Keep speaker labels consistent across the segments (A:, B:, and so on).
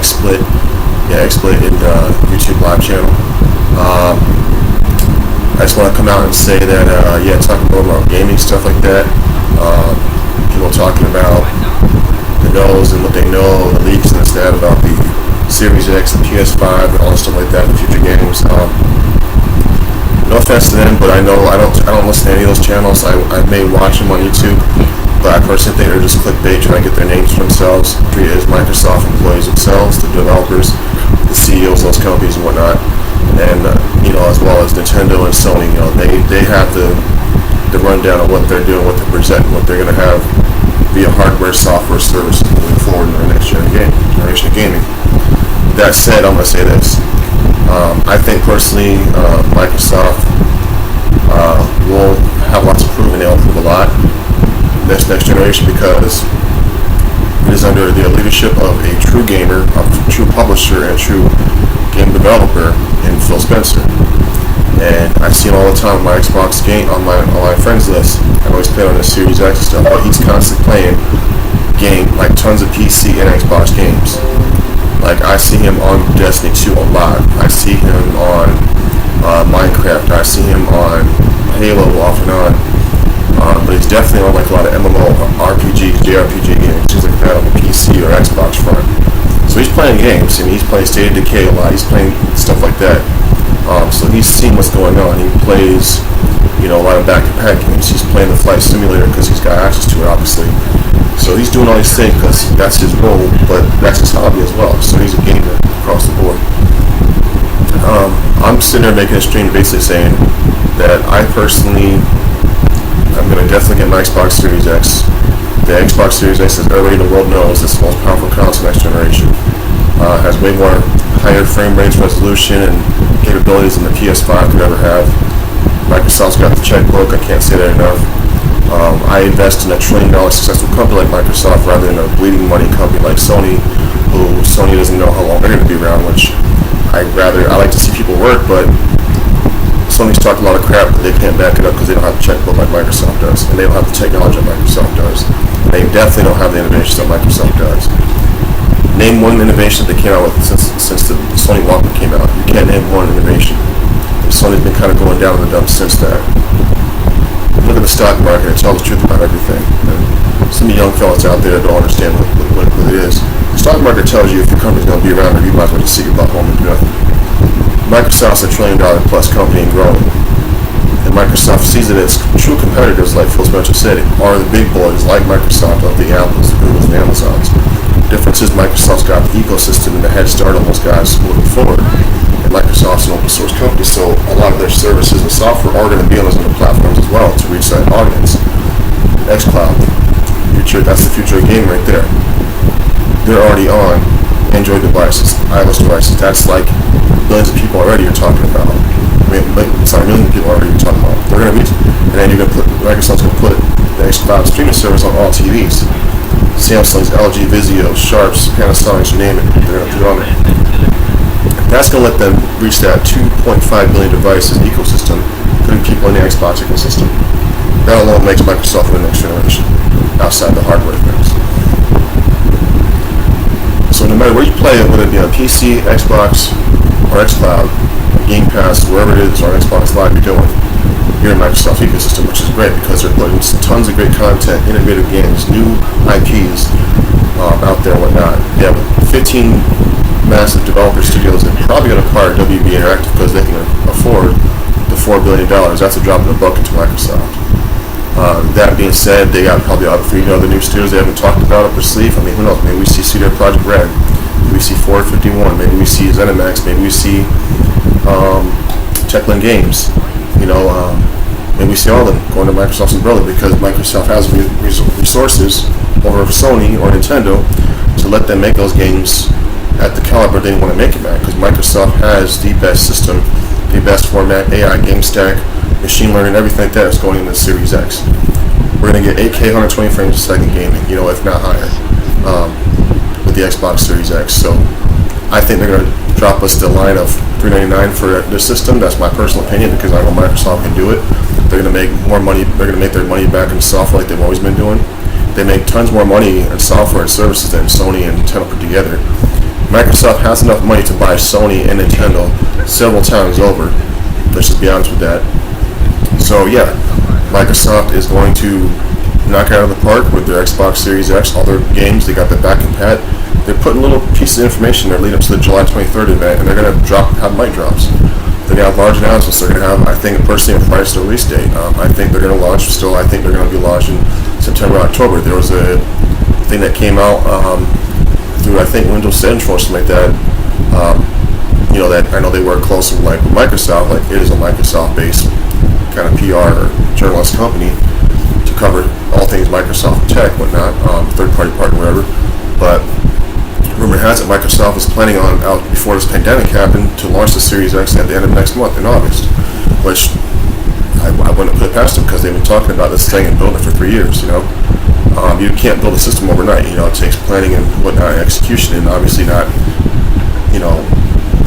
A: XSplit, XSplit in the YouTube live channel. I just want to come out and say that, talking more about gaming stuff like that. People talking about the knows and what they know, the leaks and this, that about the Series X, the PS5, and all stuff like that, the future games. No offense to them, but I know I don't listen to any of those channels. I may watch them on YouTube, but I personally think they're just clickbait, trying to get their names for themselves, treated as Microsoft employees themselves, the developers, the CEOs of those companies and whatnot, and as well as Nintendo and Sony. They have the rundown of what they're doing, what they're presenting, what they're going to have via hardware, software, services moving forward in the next generation of gaming. That said, I'm going to say this. I think personally, Microsoft will have lots of proof, and they'll improve a lot next generation, because it is under the leadership of a true gamer, a true publisher, and a true game developer in Phil Spencer. And I see him all the time on my Xbox game, on my friends list. I always play on the Series X and stuff, but he's constantly playing like tons of PC and Xbox games. Like, I see him on Destiny 2 a lot. I see him on Minecraft. I see him on Halo off and on. But he's definitely on like a lot of MMO, RPG, JRPG games, things like that on the PC or Xbox front. So he's playing games, and he's playing State of Decay a lot. He's playing stuff like that. So he's seeing what's going on. He plays, a lot of back-to-back games. He's playing the Flight Simulator because he's got access to it, obviously. So he's doing all these things because that's his role, but that's his hobby as well. So he's a gamer across the board. I'm sitting there making a stream basically saying that I personally, I'm going to definitely get my Xbox Series X. The Xbox Series X, as everybody in the world knows, is the most powerful console next generation. Has way more higher frame rates, resolution, and capabilities than the PS5 could ever have. Microsoft's got the checkbook. I can't say that enough. I invest in a $1 trillion successful company like Microsoft rather than a bleeding money company like Sony, who Sony doesn't know how long they're going to be around, which I like to see people work, but Sony's talked a lot of crap, but they can't back it up because they don't have the checkbook like Microsoft does, and they don't have the technology like Microsoft does. They definitely don't have the innovations that Microsoft does. Name one innovation that they came out with since the Sony Walkman came out. You can't name one innovation. And Sony's been kind of going down in the dumps since that. Look at the stock market and tell the truth about everything. And some of you young fellas out there don't understand what it is. The stock market tells you if your company's going to be around, or you might as well just sit your butt home and do nothing. Microsoft's a $1 trillion plus company and growing. And Microsoft sees it as true competitors, like Phil Spencer said, are the big boys like Microsoft, of the Apples, the Googles, and the Amazons. The difference is Microsoft's got the ecosystem and the head start on those guys moving forward. And Microsoft's an open source company, so a lot of their services and software are going to be on those other platforms as well to reach that audience. xCloud, that's the future of gaming right there. They're already on Android devices, iOS devices. That's like billions of people already you're talking about. It's not millions of people already you're talking about. They're going to reach, and then Microsoft's going to put the xCloud streaming service on all TVs. Samsung's, LG, Vizio, Sharps, Panasonic's, you name it, they're going to put it on there. That's going to let them reach that 2.5 billion devices ecosystem, putting people in the Xbox ecosystem. That alone makes Microsoft the next generation, outside the hardware things. So no matter where you play it, whether it be on PC, Xbox, or xCloud, or Game Pass, wherever it is, or Xbox Live you're doing, you're in Microsoft ecosystem, which is great because they're putting tons of great content, innovative games, new IPs out there and whatnot. They have 15 massive developer studios that probably going to acquire WB Interactive because they can afford the $4 billion. That's a drop in the bucket to Microsoft. That being said, they got probably other 3 other new studios they haven't talked about up their sleeve. I mean, who knows? Maybe we see CD Projekt Red. Maybe we see 451. Maybe we see ZeniMax. Maybe we see Techland Games. Maybe we see all of them going to Microsoft's umbrella because Microsoft has resources over Sony or Nintendo to let them make those games at the caliber they want to make them at, because Microsoft has the best system, the best format, AI, game stack, machine learning, everything like that is going in the Series X. We're going to get 8K 120 frames a second gaming, if not higher, with the Xbox Series X. So I think they're going to drop us the line of $399 for their system. That's my personal opinion because I know Microsoft can do it. They're going to make more money. They're going to make their money back in software like they've always been doing. They make tons more money in software and services than Sony and Nintendo put together. Microsoft has enough money to buy Sony and Nintendo several times over. Let's just be honest with that. So yeah, Microsoft is going to knock it out of the park with their Xbox Series X, all their games. They got the back and pat. They're putting little pieces of information there leading up to the July 23rd event, and they're going to have mic drops. They're going to have large announcements. They're going to have, I think, personally, a price to release date. I think they're going to launch still. I think they're going to be launching September, October. There was a thing that came out through, I think, Windows Central or something like that. That I know they work closely with Microsoft. Like, it is a Microsoft-based kind of PR or journalist company to cover all things Microsoft tech, whatnot, third-party partner, whatever. But rumor has it Microsoft is planning on, out before this pandemic happened, to launch the Series X at the end of next month in August, which I wouldn't put it past them because they've been talking about this thing and building it for 3 years. You can't build a system overnight. It takes planning and whatnot, and execution, and obviously not,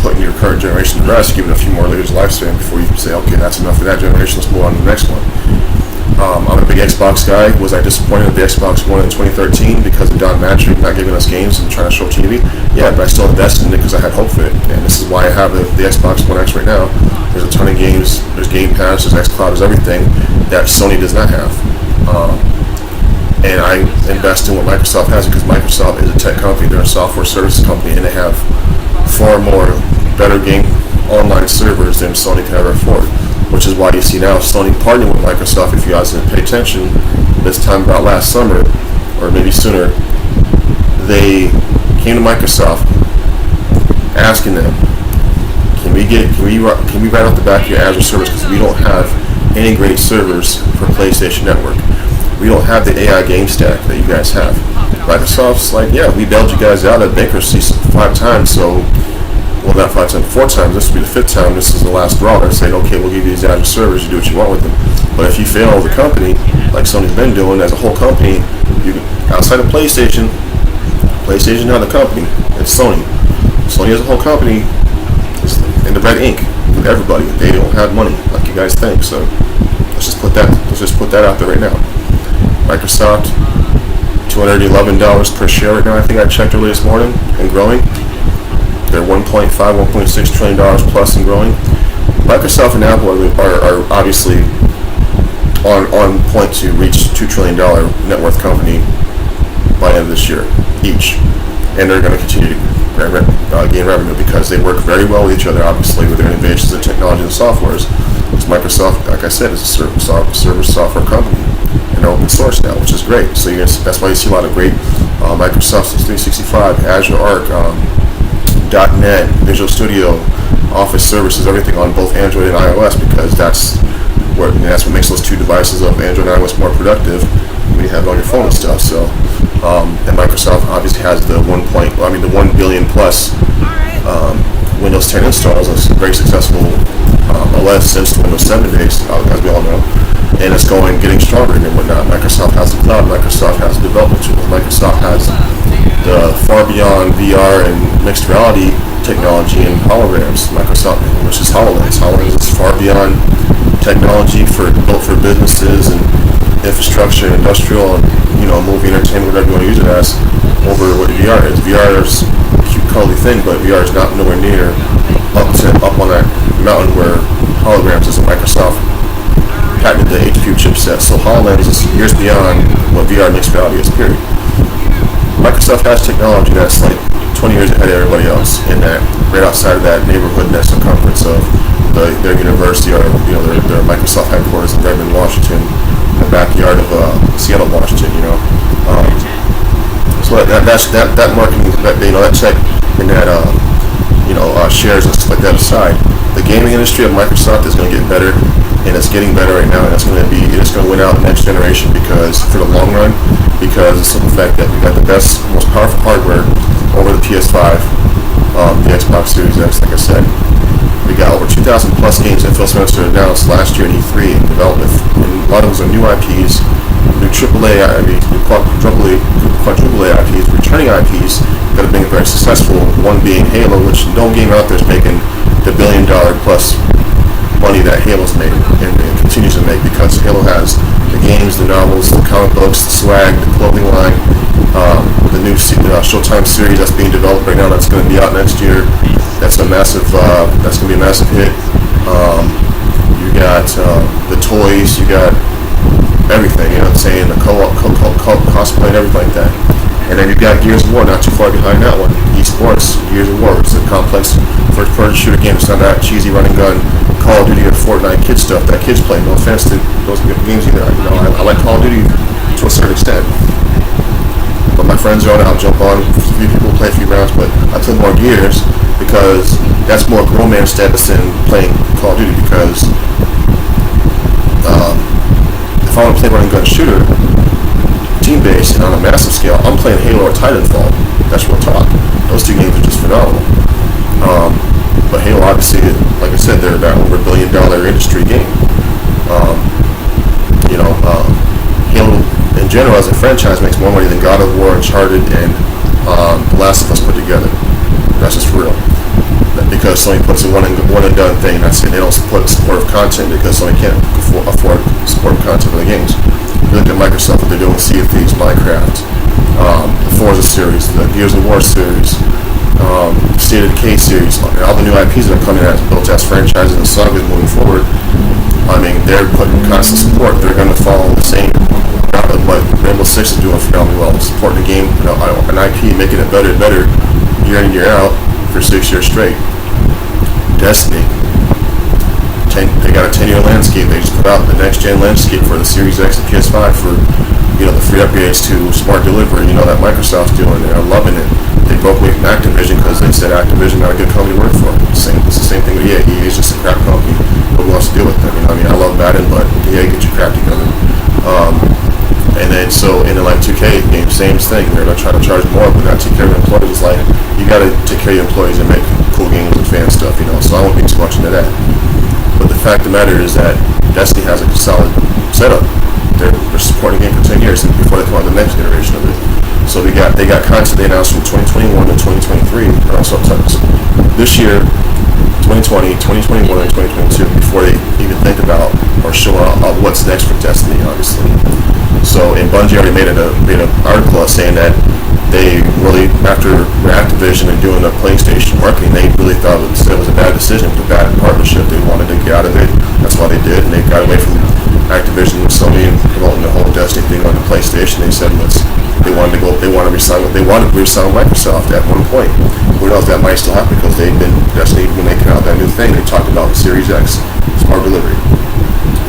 A: putting your current generation to rest, giving a few more years lifespan before you can say, okay, that's enough for that generation. Let's move on to the next one. I'm a big Xbox guy. Was I disappointed with the Xbox One in 2013 because of Don Mattrick not giving us games and trying to show TV? Yeah, but I still invested in it because I had hope for it. And this is why I have the Xbox One X right now. There's a ton of games. There's Game Pass. There's xCloud. There's everything that Sony does not have. And I invest in what Microsoft has because Microsoft is a tech company. They're a software services company, and they have far more better game online servers than Sony can ever afford. Which is why you see now Sony partnering with Microsoft. If you guys didn't pay attention, this time about last summer, or maybe sooner, they came to Microsoft asking them, can we right off the back of your Azure servers, because we don't have any great servers for PlayStation Network. We don't have the AI game stack that you guys have. Microsoft's like, yeah, we bailed you guys out at bankruptcy 5 times, so, well, not 5 times, 4 times, this will be the 5th time, this is the last draw. They're saying, okay, we'll give you these Azure servers, you do what you want with them. But if you fail as a company, like Sony's been doing, as a whole company, outside of PlayStation is not a company, it's Sony. Sony as a whole company is in the red ink with everybody. They don't have money like you guys think, so let's just put that out there right now. Microsoft, $211 per share right now. I think I checked earlier this morning, and growing. They're $1.6 trillion plus and growing. Microsoft and Apple are obviously on point to reach $2 trillion net worth company by the end of this year each, and they're going to continue to gain revenue because they work very well with each other, obviously, with their innovations in technology and softwares. Because Microsoft, like I said, is a service software company and open source now, which is great. So that's why you see a lot of great Microsoft 365, Azure Arc, .NET, Visual Studio, Office services, everything on both Android and iOS, because that's what makes those two devices of Android and iOS more productive when you have it on your phone and stuff. So, and Microsoft obviously has the 1 billion plus Windows 10 installs. It's a very successful OS since Windows 7 days, as we all know, and it's getting stronger and whatnot. Microsoft has the cloud. Microsoft has the development tools. Microsoft has the far beyond VR and mixed reality technology and holograms. Microsoft, which is HoloLens. HoloLens is far beyond technology built for businesses and infrastructure, and industrial, and movie, entertainment, whatever you want to use it as, over what VR is. VR is a cute, cuddly thing, but VR is not nowhere near up on that mountain where holograms is. And Microsoft patented the HP chipset, so HoloLens is years beyond what VR mixed reality is. Period. Microsoft has technology that's like 20 years ahead of everybody else, in that right outside of that neighborhood and that circumference of their university, or their Microsoft headquarters in Redmond, Washington, in the backyard of Seattle, Washington. So that marketing, that tech and that shares and stuff like that aside, the gaming industry of Microsoft is going to get better, and it's getting better right now, and it's going to win out the next generation, because for the long run, because of the simple fact that we got the best, most powerful hardware over the PS5, the Xbox Series X, like I said. We got over 2,000 plus games that Phil Spencer announced last year in E3 in development, and a lot of those are new IPs, new quadruple A IPs, returning IPs that have been very successful. One being Halo, which no game out there is making the $1 billion plus money that Halo's made and continues to make, because Halo has the games, the novels, the comic books, the swag, the clothing line, the new Showtime series that's being developed right now that's going to be out next year. That's a massive. That's going to be a massive hit. You got the toys. You got everything. You know what I'm saying? The cosplay and everything like that. And then you've got Gears of War, not too far behind that one. Esports, Gears of War. It's a complex first-person shooter game. It's not that cheesy run and gun Call of Duty or Fortnite kid stuff that kids play. No offense to those games either. I like Call of Duty to a certain extent. But my friends are on it. I'll jump on. A few people play a few rounds, but I play more Gears because that's more grown man status than playing Call of Duty. Because if I want to play run and gun shooter, team-based and on a massive scale, I'm playing Halo or Titanfall. That's real talk. Those two games are just phenomenal. But Halo, obviously, like I said, they're that over $1 billion industry game. Halo in general as a franchise makes more money than God of War, Uncharted, and The Last of Us put together. That's just real. Because Sony puts a one and done thing. That's it. They don't put supportive content because Sony can't afford supportive content for the games. Look at Microsoft, what they're doing with Sea of Thieves, Minecraft, the Forza series, the Gears of War series, State of Decay series, all the new IPs that are coming out built as franchises and sagas moving forward. I mean, they're putting constant support. They're going to follow the same route of what Rainbow Six is doing phenomenally well, supporting the game, an IP, making it better and better year in and year out for 6 years straight. Destiny. They got a 10-year landscape. They just put out the next-gen landscape for the Series X and PS5 for, the free upgrades to smart delivery, that Microsoft's doing. They're loving it. They broke away from Activision because they said Activision not a good company to work for. It's the same thing with EA. EA is just a crap company. Nobody wants to deal with them. I love Madden, but EA gets your crap together. And then 2K game, same thing. They're not trying to charge more, but not take care of employees. It's like, you got to take care of your employees and make cool games and fan stuff, so I won't get too much into that. But the fact of the matter is that Destiny has a solid setup. They're supporting the game for 10 years before they come out with the next iteration of it. So they got content they announced from 2021 to 2023. This year, 2020, 2021, and 2022 before they even think about or show out what's next for Destiny, obviously. So, and Bungie already made an article saying that they really, after Activision and doing the PlayStation marketing, they really thought it was a bad decision, it was a bad partnership. They wanted to get out of it. That's why they did, and they got away from Activision and Sony and promoting the whole Destiny thing on the PlayStation. They said they wanted to resign Microsoft at one point. Who knows, that might still happen because they've been Destiny when they came out with that new thing. They talked about the Series X, smart delivery,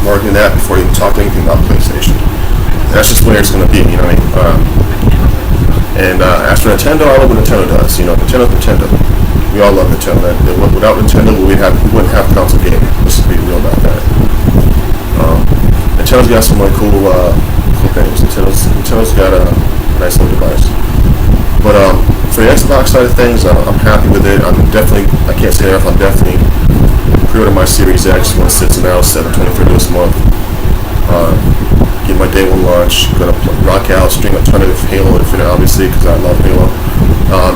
A: marketing that before they even talked anything about PlayStation. That's just where it's going to be, And as for Nintendo, I love what Nintendo does. Nintendo's Nintendo. We all love Nintendo. Without Nintendo, we wouldn't have console gaming. Let's be real about that. Nintendo's got some cool things. Nintendo's got a nice little device. But for the Xbox side of things, I'm happy with it. I can't say enough. I'm definitely pre-order my Series X when it sits now, $723 this month. Get my day one launch. Gonna rock out, stream a ton of Halo Infinite, obviously, because I love Halo.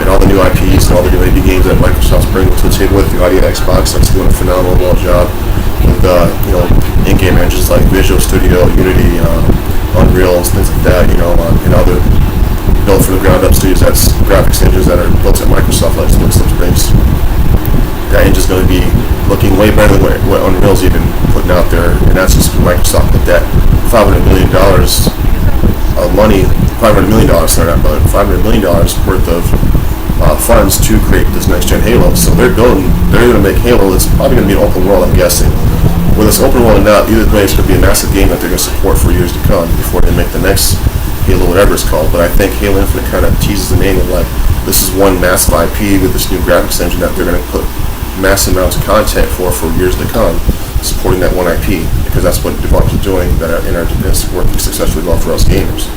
A: And all the new IPs and all the new indie games that Microsoft's bringing to the table with the audio Xbox. That's doing a phenomenal job with in-game engines like Visual Studio, Unity, Unreal, and things like that. And other built from the ground up studios. That's graphics engines that are built at Microsoft, like Space. That engine's going to be looking way better than what Unreal's even putting out there, and that's just Microsoft put that $500 million of money, $500 million, sorry, not $500 million worth of funds to create this next-gen Halo. So they're going to make Halo. It's probably going to be an open world, I'm guessing. Whether it's open world or not, either way, it's going to be a massive game that they're going to support for years to come before they make the next Halo, whatever it's called. But I think Halo Infinite kind of teases the name of this is one massive IP with this new graphics engine that they're going to put massive amounts of content for years to come, supporting that one IP, because that's what developers are doing that's working successfully well for us gamers.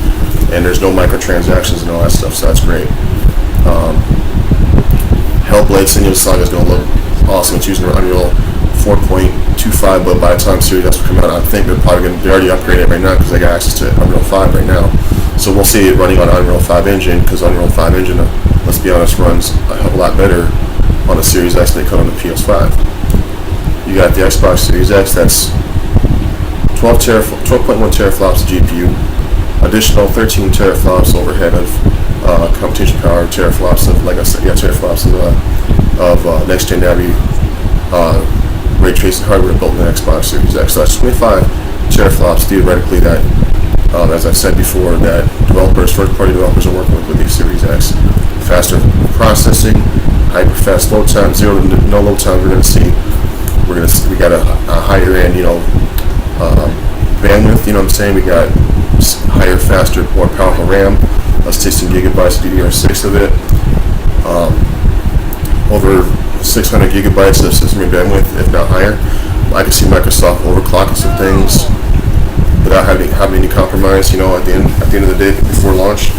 A: And there's no microtransactions and all that stuff, so that's great. Hellblade Senua's Saga is going to look awesome. It's using Unreal 4.25, but by the time Series X will come out, I think they're already upgraded right now because they got access to Unreal 5 right now. So we'll see it running on Unreal 5 engine, because Unreal 5 engine, let's be honest, runs a hell of a lot better on the Series X than they could on the PS5. You got the Xbox Series X, that's 12.1 teraflops GPU, additional 13 teraflops overhead of computation power, teraflops of, like I said, teraflops of next-gen Navi ray tracing hardware built in the Xbox Series X. So that's 25 teraflops theoretically that, as I've said before, that first-party developers are working with these Series X. Faster processing, hyper-fast load time, zero to no load time. We're going to see. We got a higher end, bandwidth. You know what I'm saying? We got higher, faster, more powerful RAM. 16 gigabytes of DDR6 of it. Over 600 gigabytes of system bandwidth, if not higher. I can see Microsoft overclocking some things without having any compromise. At the end of the day, before launch,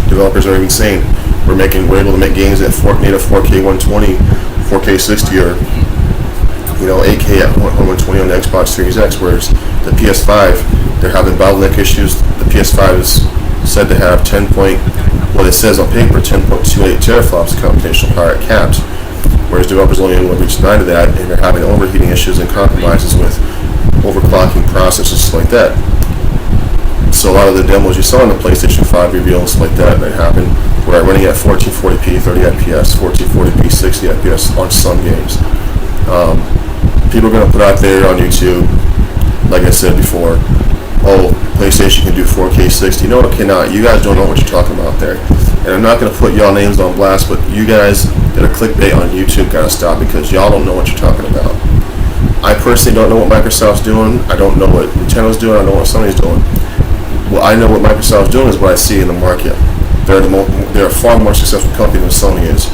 A: developers are even saying we're able to make games at native 4K 120, 4K 60, or 8K at 120 on the Xbox Series X. Whereas the PS5, they're having bottleneck issues. The PS5 is said to have it says on paper 10.28 teraflops of computational power at capped, whereas developers only able to reach 9 of that, and they're having overheating issues and compromises with overclocking processors like that. So a lot of the demos you saw in the PlayStation 5 reveal and stuff like that happened were running at 1440p 30 fps, 1440p 60 fps on some games. People are going to put out there on YouTube, like I said before, PlayStation can do 4K 60. No, it cannot. You guys don't know what you're talking about there. And I'm not going to put y'all names on blast, but you guys that are clickbait on YouTube got to stop, because y'all don't know what you're talking about. I personally don't know what Microsoft's doing. I don't know what Nintendo's doing. I don't know what Sony's doing. Well, I know what Microsoft's doing is what I see in the market. They're a far more successful company than Sony is.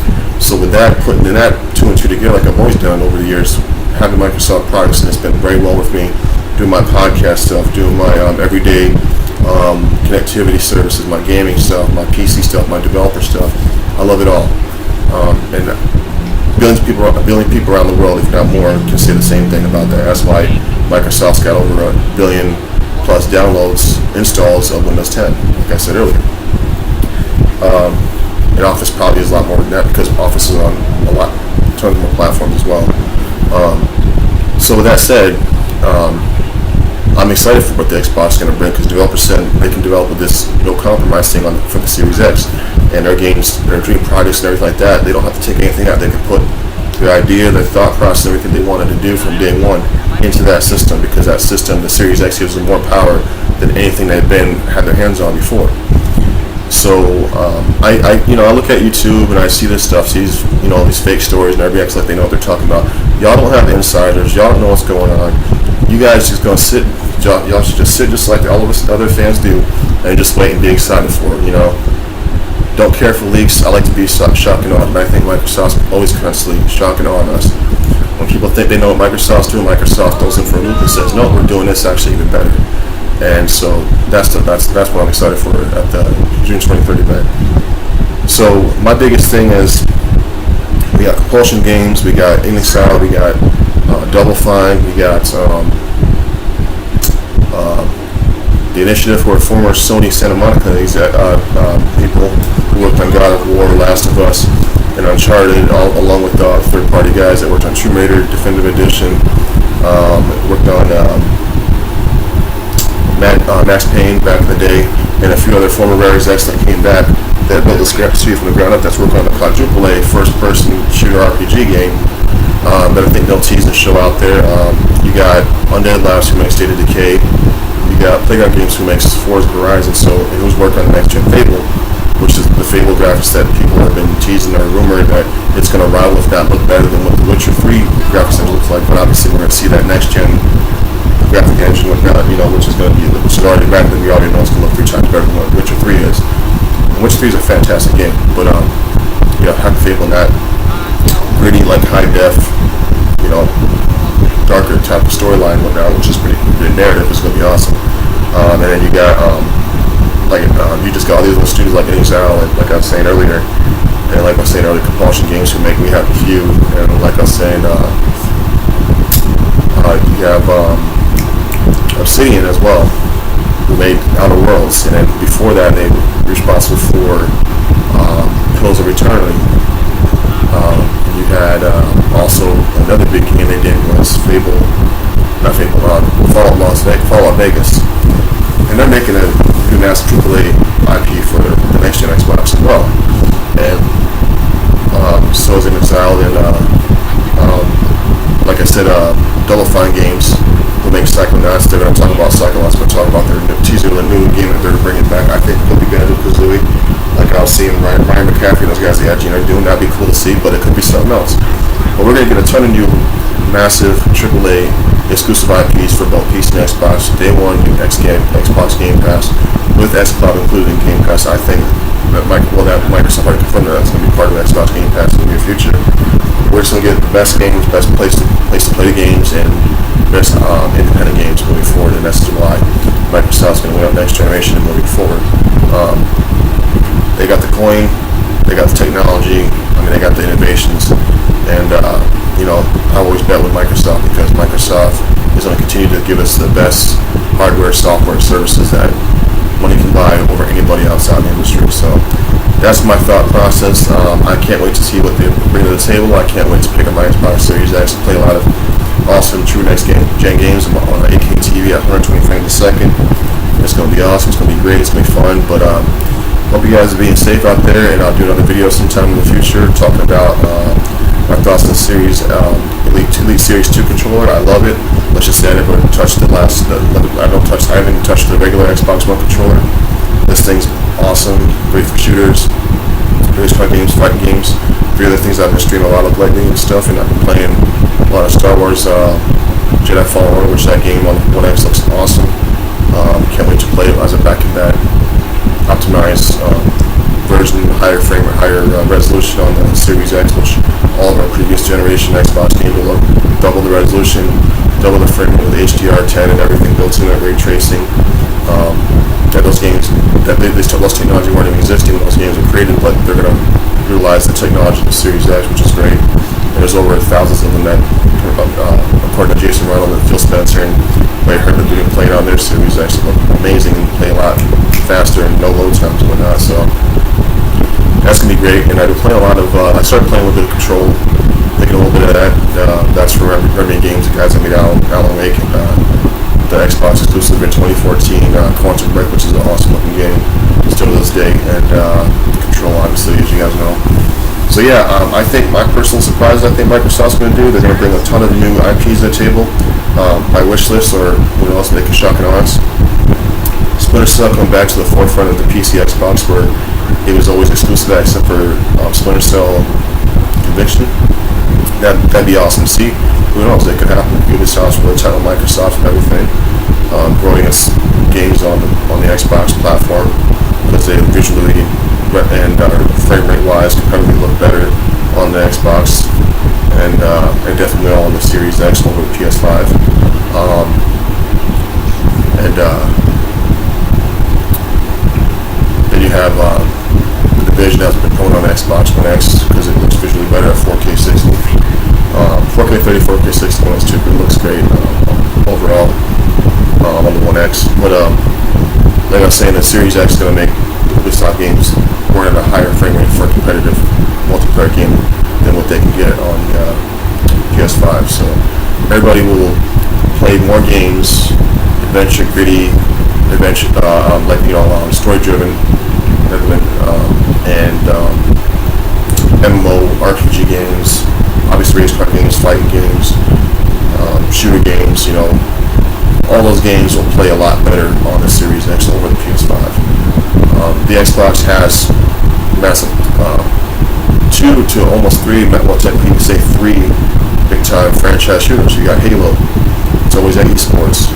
A: So with that, putting that two and two together, like I've always done over the years, having Microsoft products, and it's been very well with me, doing my podcast stuff, doing my everyday connectivity services, my gaming stuff, my PC stuff, my developer stuff. I love it all. And billions of people around the world, if not more, can say the same thing about that. That's why Microsoft's got over 1 billion plus downloads, installs of Windows 10, like I said earlier. And Office probably is a lot more than that, because Office is on tons more platforms as well. So with that said, I'm excited for what the Xbox is going to bring, because developers said they can develop with this no compromise thing for the Series X, and their games, their dream projects and everything like that, they don't have to take anything out. They can put their idea, their thought process, everything they wanted to do from day one into that system, because that system, the Series X, gives them more power than anything they've had their hands on before. So I look at YouTube and I see this stuff, see these fake stories, and everybody acts like they know what they're talking about. Y'all don't have the insiders. Y'all don't know what's going on. You guys just gonna sit. Y'all should just sit just like all of us other fans do, and just wait and be excited for it. Don't care for leaks. I like to be shocking on, but I think Microsoft's always constantly shocking on us. When people think they know what Microsoft's doing, Microsoft goes in for a loop and says, "No, we're doing this actually even better." And so that's what I'm excited for at the June 23rd event. So my biggest thing is we got Compulsion Games, we got Inexile, we got Double Fine, we got the Initiative, who are former Sony Santa Monica people who worked on God of War, Last of Us, and Uncharted, along with third-party guys that worked on Tomb Raider Definitive Edition, worked on Max Payne back in the day, and a few other former Rare execs that came back that built this studio from the ground up, that's working on the quadruple A first-person shooter RPG game that I think they'll tease and show out there. You got Undead Labs, who makes State of Decay. You got Playground Games, who makes Forza Horizon, and who's working on the next-gen Fable, which is the Fable graphics that people have been teasing or rumored that it's going to rival, if not look better than what the Witcher 3 graphics looks like. But obviously, we're going to see that next-gen graphic engine which is already better than we already know it's going to look 3 times better than what Witcher 3 is. And Witcher 3 is a fantastic game, but have a Fable in that gritty, like high def, darker type of storyline, which is pretty narrative, is going to be awesome. And then you got you just got all these little studios like Inexile, and like I was saying earlier, and like I was saying earlier, Compulsion Games, who make Me Happy Few, and like I was saying, you have Obsidian as well, who made Outer Worlds, and then before that they were responsible for Pillars of Eternity. You had also another big game they did was Fable not Facebook, Fallout Vegas, and they're making a new massive AAA IP for the next gen Xbox as well. And so is Exiled, and like I said, Double Fine Games will make Psychonauts. They're going to talk about Psychonauts, but talk about their teaser, the new game that they're bringing back. I think it'll be Banjo-Kazooie. Like I was seeing Ryan McCaffrey, those guys at Edge are doing. That'd be cool to see, but it could be something else. But we're going to get a ton of new, massive AAA exclusive IPs for both PC and Xbox. Day one, new Xbox Game Pass with xCloud included in Game Pass. I think that Microsoft already confirmed that that's going to be part of the Xbox Game Pass in the near future. We're just going to get the best games, best place to play the games, and best independent games moving forward. And that's why Microsoft's going to win up next generation and moving forward. They got the coin, they got the technology, they got the innovations, and I always bet with Microsoft because Microsoft is going to continue to give us the best hardware, software, services that money can buy over anybody outside the industry. So that's my thought process. I can't wait to see what they bring to the table. I can't wait to pick up my Xbox Series X and play a lot of awesome true next gen games on 8K TV at 120 frames a second. It's going to be awesome. It's going to be great. It's going to be fun. But hope you guys are being safe out there, and I'll do another video sometime in the future talking about my thoughts on the series Elite Series 2 controller. I love it. Let's just say I never touched I haven't even touched the regular Xbox One controller. This thing's awesome, great for shooters, race car games, fighting games. The other things I've been streaming a lot of Lightning and stuff, and I've been playing a lot of Star Wars Jedi Fallen Order, which that game on One X looks awesome. Can't wait to play it as a back in that optimized version, higher frame rate, higher resolution on the Series X, which all of our previous generation Xbox games will look double the resolution, double the frame rate with HDR10 and everything built in that ray tracing. That those games, those technology weren't even existing when those games were created, but they're going to utilize the technology of the Series X, which is great. And there's over thousands of them that, according to Jason Reynolds and Phil Spencer and Ray Herbert, they're playing on their Series X. It look amazing and play a lot faster and no load times and whatnot. So that's going to be great. And I've been playing a lot of, I started playing a little bit of Control, thinking a little bit of that. That's for Remedy Games, the guys that made Alan Wake, the Xbox exclusive in 2014, Quantum Break, which is an awesome looking game still to this day, and Control, obviously, as you guys know. So yeah, I think my personal surprise I think Microsoft's going to do, they're going to bring a ton of new IPs to the table. My wish list, or what else they can shock and awe us. Splinter Cell coming back to the forefront of the PC Xbox, where it was always exclusive except for Splinter Cell Conviction. That'd be awesome to see. Who knows, it could happen. Ubisoft's really tight on Microsoft and everything, growing its games on the Xbox platform, because they visually and frame rate wise competitively look better on the Xbox, and definitely on the Series X over the PS5. Then you have the Division that's been put on Xbox One X because it looks visually better at 4K 60. 4K 30, 4K 60 One X too, but it looks great overall on the One X. But like I was saying, the Series X is going to make Ubisoft games run at a higher frame rate for a competitive multiplayer game than what they can get on PS5. So everybody will play more games, adventure, gritty, adventure, story-driven, and MMO, RPG games, obviously race car games, fighting games, shooter games. All those games will play a lot better on the Series X over the PS5. The Xbox has massive 2 to almost 3, well technically you can say 3 big time franchise shooters. You got Halo, it's always at esports,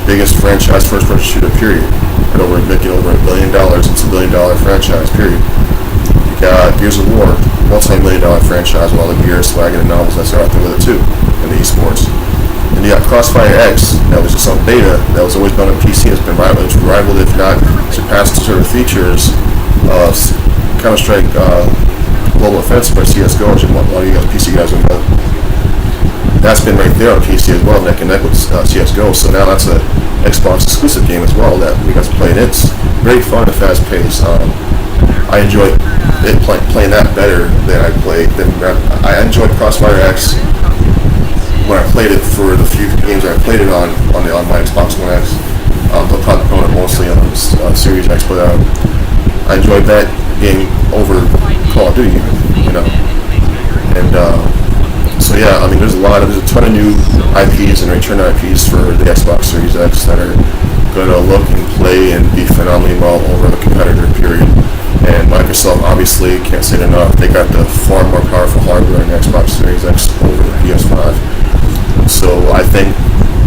A: biggest franchise first person shooter period, and making over $1 billion. It's $1 billion franchise period. You got Gears of War, multi-million-dollar franchise with all the gear, swag, and the novels that's out there with it too, in the esports. And you got Crossfire X, that was just on beta, that was always done on PC, it's been rivaled, if not surpassed certain features of Counter-Strike Global Offensive or CSGO, which a lot of you guys PC guys will know. That's been right there on PC as well, neck and neck with CSGO, so now that's an Xbox exclusive game as well that you guys play, and it's very fun and fast paced. I enjoy playing that better than I enjoyed Crossfire X when I played it for the few games I played it on my Xbox One X. But probably playing it mostly on Series X, but I enjoyed that game over Call of Duty, you know. And so yeah, I mean, there's a ton of new IPs and return IPs for the Xbox Series X that are going to look and play and be phenomenally well over the competitor period. And Microsoft obviously can't say it enough. They got the far more powerful hardware in the Xbox Series X over the PS5. So I think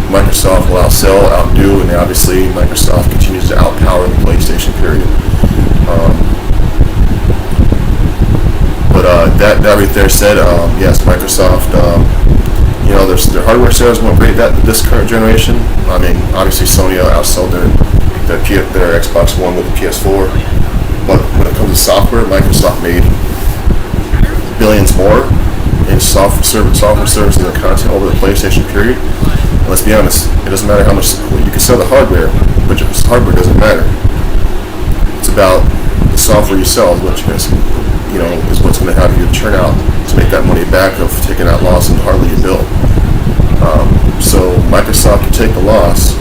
A: Microsoft will outdo, and obviously Microsoft continues to outpower the PlayStation period. But that right there said, yes, Microsoft, you know, their hardware sales won't great this current generation. I mean, obviously Sony outsold their Xbox One with the PS4. But when it comes to software, Microsoft made billions more in software services and content over the PlayStation period. And let's be honest, it doesn't matter how much you can sell the hardware, but the hardware doesn't matter. It's about the software you sell is what's going to have you churn out to make that money back of taking that loss and hardware you built. So Microsoft can take the loss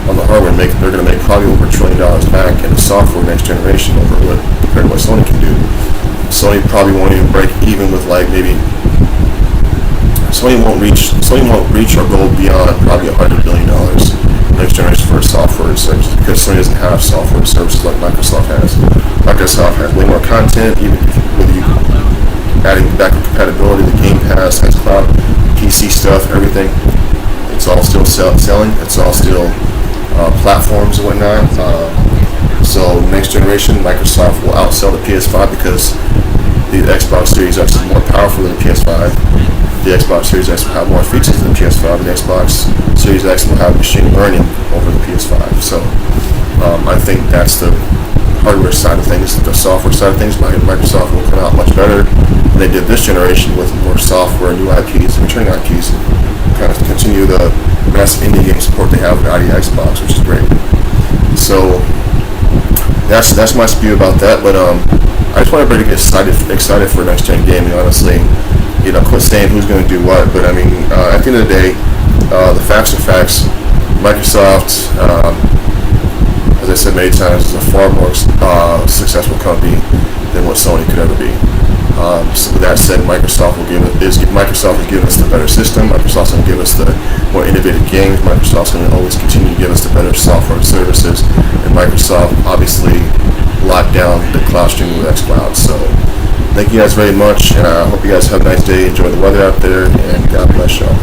A: on the hardware, they're going to make probably over $1 trillion back in the software next generation compared to what Sony can do. Sony probably won't even break even with Sony won't reach our goal beyond probably $100 billion next generation for software services because Sony doesn't have software services like Microsoft has. Microsoft has way more content, even with you adding backward compatibility. The Game Pass has cloud PC stuff, everything. It's all still selling. It's all still platforms and whatnot. So next generation, Microsoft will outsell the PS5 because the Xbox Series X is more powerful than the PS5. The Xbox Series X will have more features than the PS5. The Xbox Series X will have machine learning over the PS5. So I think that's the hardware side of things. The software side of things, Microsoft will come out much better than they did this generation with more software, new IPs, and returning IPs, and kind of continue the massive indie game support they have with ID Xbox, which is great. So that's my spew about that. But I just want everybody to get excited for next gen gaming. Honestly, you know, quit saying who's going to do what. But I mean, at the end of the day, the facts are facts. Microsoft, as I said many times, is a far more successful company than what Sony could ever be. So with that said, Microsoft has given us the better system. Microsoft's going to give us the more innovative games. Microsoft's going to always continue to give us the better software and services. And Microsoft obviously locked down the cloud streaming with xCloud. So thank you guys very much, and I hope you guys have a nice day. Enjoy the weather out there, and God bless y'all.